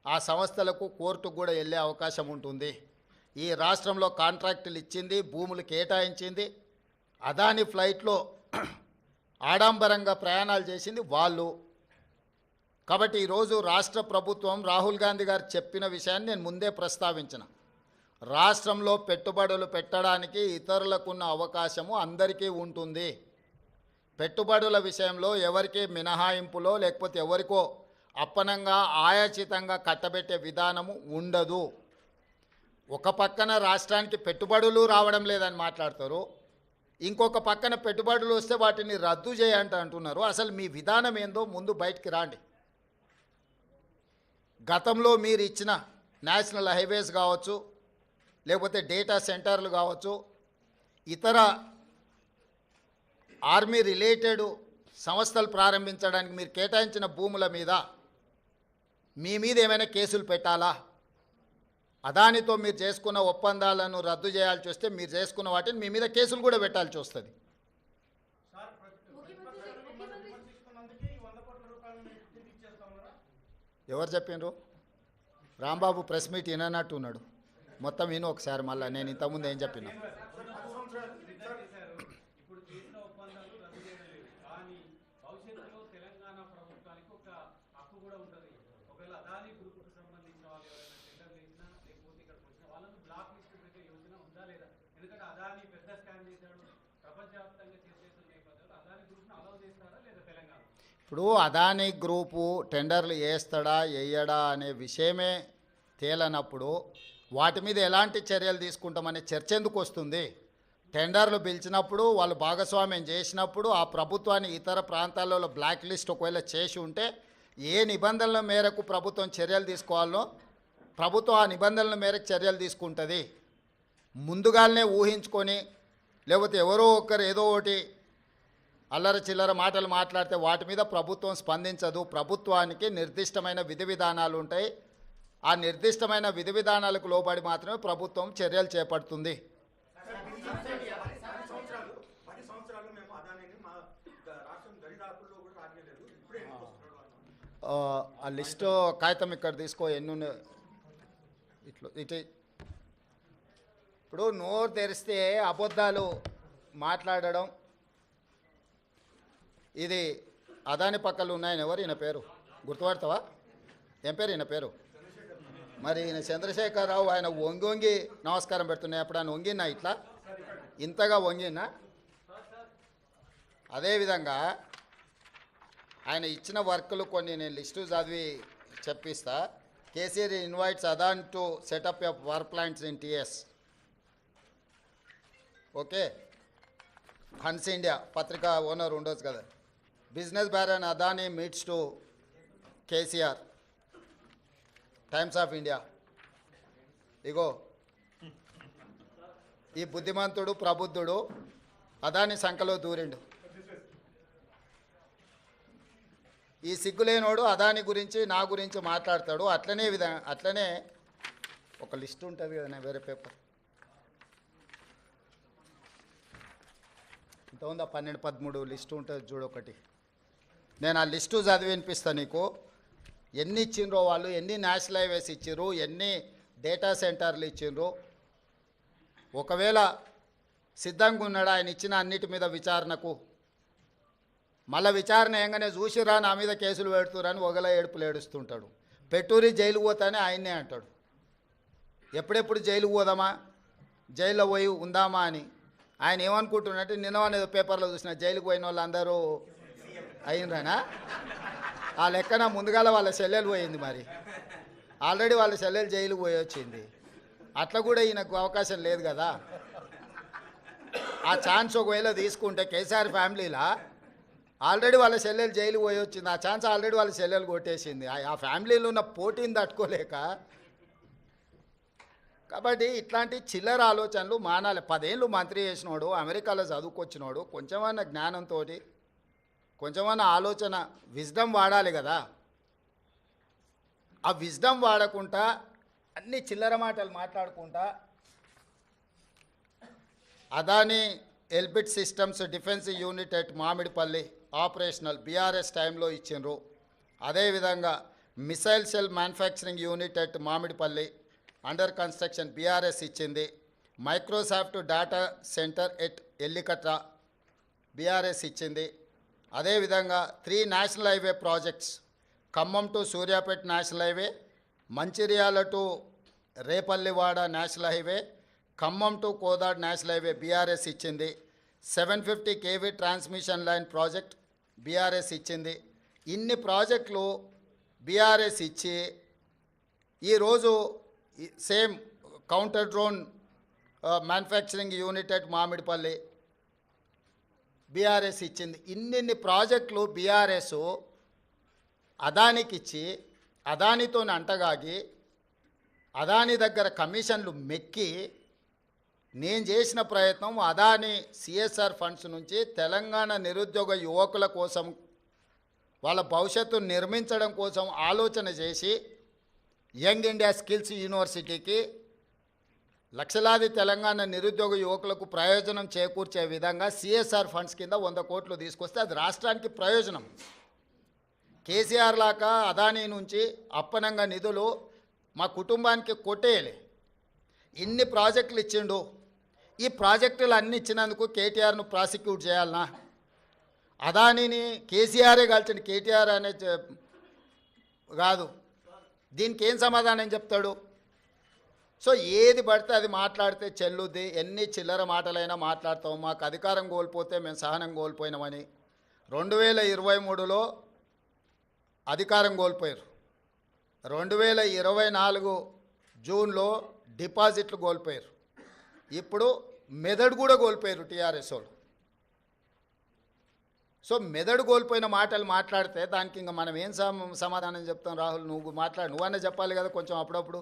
ఆ సంస్థలకు కోర్టుకు కూడా వెళ్ళే అవకాశం ఉంటుంది. ఈ రాష్ట్రంలో కాంట్రాక్టులు ఇచ్చింది, భూములు కేటాయించింది, అదాని ఫ్లైట్లో ఆడంబరంగా ప్రయాణాలు చేసింది వాళ్ళు. కాబట్టి ఈరోజు రాష్ట్ర ప్రభుత్వం రాహుల్ గాంధీ గారు చెప్పిన విషయాన్ని నేను ముందే ప్రస్తావించిన. రాష్ట్రంలో పెట్టుబడులు పెట్టడానికి ఇతరులకున్న అవకాశము అందరికీ ఉంటుంది. పెట్టుబడుల విషయంలో ఎవరికి మినహాయింపులో లేకపోతే ఎవరికో అప్పనంగా ఆయాచితంగా కట్టబెట్టే విధానము ఉండదు. ఒక పక్కన రాష్ట్రానికి పెట్టుబడులు రావడం లేదని మాట్లాడతారు, ఇంకొక పక్కన పెట్టుబడులు వస్తే వాటిని రద్దు చేయంట అంటున్నారు. అసలు మీ విధానం ఏందో ముందు బయటికి రాండి. గతంలో మీరు ఇచ్చిన నేషనల్ హైవేస్ కావచ్చు, లేకపోతే డేటా సెంటర్లు కావచ్చు, ఇతర ఆర్మీ రిలేటెడ్ సంస్థలు ప్రారంభించడానికి మీరు కేటాయించిన భూముల మీద మీ మీద ఏమైనా కేసులు పెట్టాలా? అదానితో మీరు చేసుకున్న ఒప్పందాలను రద్దు చేయాల్సి వస్తే మీరు చేసుకున్న వాటిని మీ మీద కేసులు కూడా పెట్టాల్సి వస్తుంది. ఎవరు చెప్పిండ్రు? రాంబాబు ప్రెస్ మీట్ విననట్టు ఉన్నాడు. మొత్తం విను ఒకసారి మళ్ళీ. నేను ఇంతకుముందు ఏం చెప్పినా ఇప్పుడు అదానీ గ్రూపు టెండర్లు వేస్తాడా వేయడా అనే విషయమే తేలనప్పుడు వాటి మీద ఎలాంటి చర్యలు తీసుకుంటామనే చర్చ ఎందుకు వస్తుంది? టెండర్లు పిలిచినప్పుడు వాళ్ళు భాగస్వామ్యం చేసినప్పుడు ఆ ప్రభుత్వాన్ని ఇతర ప్రాంతాలలో బ్లాక్ లిస్ట్ ఒకవేళ చేసి ఉంటే ఏ నిబంధనల మేరకు ప్రభుత్వం చర్యలు తీసుకోవాలో ప్రభుత్వం ఆ నిబంధనల మేరకు చర్యలు తీసుకుంటుంది. ముందుగానే ఊహించుకొని లేకపోతే ఎవరో ఒకరు ఏదో ఒకటి అల్లర చిల్లర మాటలు మాట్లాడితే వాటి మీద ప్రభుత్వం స్పందించదు. ప్రభుత్వానికి నిర్దిష్టమైన విధి విధానాలు ఉంటాయి. ఆ నిర్దిష్టమైన విధి విధానాలకు లోబడి మాత్రమే ప్రభుత్వం చర్యలు చేపడుతుంది. ఆ లిస్టు కాగితం ఇక్కడ తీసుకో, ఎన్ని ఇటు. ఇప్పుడు నోరు తెరిస్తే అబద్ధాలు మాట్లాడడం, ఇది అదాని పక్కలు ఉన్నాయని ఎవరు? ఈయన పేరు గుర్తుపడతావా? ఏం పేరు ఈయన పేరు? మరి ఈయన చంద్రశేఖరరావు. ఆయన వంగి వంగి నమస్కారం పెడుతున్నాయి. ఎప్పుడైనా వంగినా ఇట్లా ఇంతగా వంగినా? అదేవిధంగా ఆయన ఇచ్చిన వర్కులు కొన్ని నేను లిస్టు చదివి చెప్పిస్తా. KCR invites Adani to set up a work plants in TS. Okay, Hans India పత్రిక ఓనర్ ఉండొచ్చు కదా. Business baron Adani meets to KCR, Times of India. ఇగో ఈ బుద్ధిమంతుడు ప్రబుద్ధుడు అదాని సంఖలో దూరిండు. ఈ సిగ్గులేనోడు అదాని గురించి నా గురించి మాట్లాడతాడు. అట్లనే ఒక లిస్ట్ ఉంటుంది కదా, వేరే పేపర్ ఇంత ఉందా, 12-13 లిస్టు ఉంటుంది చూడు ఒకటి. నేను ఆ లిస్టు చదివి వినిపిస్తాను నీకు. ఎన్ని ఇచ్చిండ్రో వాళ్ళు, ఎన్ని నేషనల్ హైవేస్ ఇచ్చిర్రు, ఎన్ని డేటా సెంటర్లు ఇచ్చిండ్రు. ఒకవేళ సిద్ధంగా ఉన్నాడు ఆయన ఇచ్చిన అన్నిటి మీద విచారణకు, మళ్ళీ విచారణ ఏంగానే చూసిరా నా మీద కేసులు పెడుతురని ఒకలా ఏడుపులు ఏడుస్తుంటాడు. పెట్టూరి జైలుకు పోతానే ఆయన్నే అంటాడు. ఎప్పుడెప్పుడు జైలుకు పోదామా, జైల్లో పోయి ఉందామా అని. ఆయన ఏమనుకుంటున్నట్టు నిన్నవనేదో పేపర్లో చూసిన జైలుకు పోయిన వాళ్ళు అందరూ అయినరానా? ఆ లెక్కన ముందుగాల వాళ్ళ చెల్లెలు పోయింది. మరి ఆల్రెడీ వాళ్ళ చెల్లెలు జైలుకు పోయి వచ్చింది. అట్లా కూడా ఈయనకు అవకాశం లేదు కదా. ఆ ఛాన్స్ ఒకవేళ తీసుకుంటే కేసీఆర్ ఫ్యామిలీలా ఆల్రెడీ వాళ్ళ చెల్లెలు జైలుకు పోయి వచ్చింది. ఆ ఛాన్స్ ఆల్రెడీ వాళ్ళ చెల్లెలు కొట్టేసింది. ఆ ఫ్యామిలీలో ఉన్న పోటీని తట్టుకోలేక. కాబట్టి ఇట్లాంటి చిల్లర ఆలోచనలు మానాలి. 10 ఏళ్ళు మంత్రి చేసినోడు, అమెరికాలో చదువుకొచ్చినోడు, కొంచెమన్నా జ్ఞానంతో కొంచెమన్నా ఆలోచన విజ్డమ్ వాడాలి కదా. ఆ విజ్డమ్ వాడకుండా అన్ని చిల్లర మాటలు మాట్లాడుకుంటా Adani Elbit Systems defence unit at Mamidipalli operational BRS టైంలో ఇచ్చిండ్రు. అదేవిధంగా missile cell manufacturing unit at Mamidipalli under construction BRS ఇచ్చింది. Microsoft data centre at Ellikatta BRS ఇచ్చింది. అదేవిధంగా 3 national highway projects, Khammam to Suryapet national highway, Mancherial to Repallewada national highway, Khammam to Kodad national highway BRS ఇచ్చింది. 750 kV transmission line project BRS ఇచ్చింది. ఇన్ని ప్రాజెక్టులు బీఆర్ఎస్ ఇచ్చి ఈరోజు same counter drone manufacturing unit at Mamidipalli BRS ఇచ్చింది. ఇన్ని ప్రాజెక్టులు బీఆర్ఎస్ అదానికి ఇచ్చి అదానితో అంటగాగి అదాని దగ్గర కమిషన్లు మెక్కి నేను చేసిన ప్రయత్నం అదాని సిఎస్ఆర్ ఫండ్స్ నుంచి తెలంగాణ నిరుద్యోగ యువకుల కోసం వాళ్ళ భవిష్యత్తును నిర్మించడం కోసం ఆలోచన చేసి యంగ్ ఇండియా స్కిల్స్ యూనివర్సిటీకి లక్షలాది తెలంగాణ నిరుద్యోగ యువకులకు ప్రయోజనం చేకూర్చే విధంగా సిఎస్ఆర్ ఫండ్స్ కింద 100 కోట్లు తీసుకొస్తే అది రాష్ట్రానికి ప్రయోజనం. కేసీఆర్ లాగా అదానీ నుంచి అప్పనంగా నిధులు మా కుటుంబానికి కొట్టేయలే. ఇన్ని ప్రాజెక్టులు ఇచ్చిండు. ఈ ప్రాజెక్టులు అన్ని ఇచ్చినందుకు కేటీఆర్ను ప్రాసిక్యూట్ చేయాలనా? అదానీని కేసీఆరే కాల్చండి, కేటీఆర్ అనే కాదు. దీనికి ఏం సమాధానం చెప్తాడు? సో ఏది పడితే అది మాట్లాడితే చెల్లుద్ది. ఎన్ని చిల్లర మాటలైనా మాట్లాడతాం. మాకు అధికారం కోల్పోతే మేము సహనం కోల్పోయినామని 2023లో అధికారం కోల్పోయారు. 2024 జూన్లో డిపాజిట్లు కోల్పోయారు. ఇప్పుడు మెదడు కూడా కోల్పోయారు టీఆర్ఎస్ వాళ్ళు. సో మెదడు కోల్పోయిన మాటలు మాట్లాడితే దానికి ఇంకా మనం ఏం సమాధానం చెప్తాం? రాహుల్ నువ్వు మాట్లాడు, నువ్వన్నా చెప్పాలి కదా కొంచెం అప్పుడప్పుడు.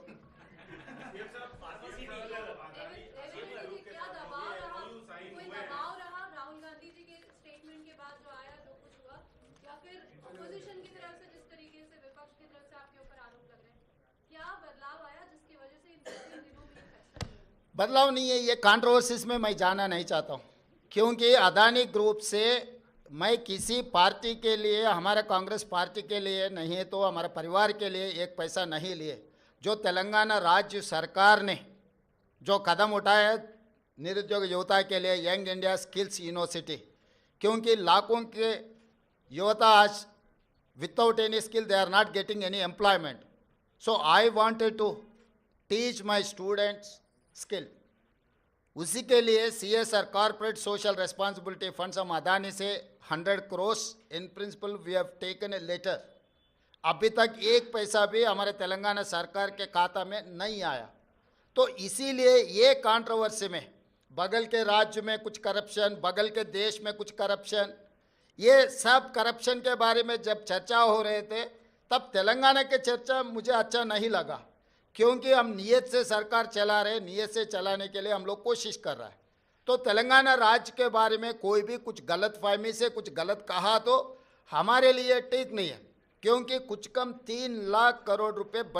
बदलाव नहीं है, ये कंट्रोवर्सीज में मैं जाना नहीं चाहता हूँ, क्योंकि अदानी ग्रुप से मैं किसी पार्टी के लिए, हमारे कांग्रेस पार्टी के लिए नहीं है तो हमारे परिवार के लिए एक पैसा नहीं लिए. जो तेलंगाना राज्य सरकार ने जो कदम उठाया निरुद्योग युवता के लिए यंग इंडिया स्किल्स यूनिवर्सिटी, क्योंकि लाखों के युवता आज without any skill they are not getting any employment. So I wanted to teach my students skill. उसी के लिए CSR corporate social responsibility funds हम अदानी से 100 crore in principle we have taken a letter. अभी तक एक पैसा भी हमारे तेलंगाना सरकार के खाता में नहीं आया. तो इसीलिए ये कंट्रोवर्सी में बगल के राज्य में कुछ करप्शन, बगल के देश में कुछ करप्शन, ये सब करप्शन के बारे में जब चर्चा हो रहे थे तब तेलंगाना के चर्चा मुझे अच्छा नहीं लगा, क्योंकि हम नियत से सरकार चला रहे, नियत से चलाने के लिए हम लोग कोशिश कर रहा है. तो तेलंगाना राज्य के बारे में कोई भी कुछ गलत फहमी से कुछ गलत कहा तो हमारे लिए ठीक नहीं है, क्योंकि कुछ कम 3 लाख करोड़ रुपए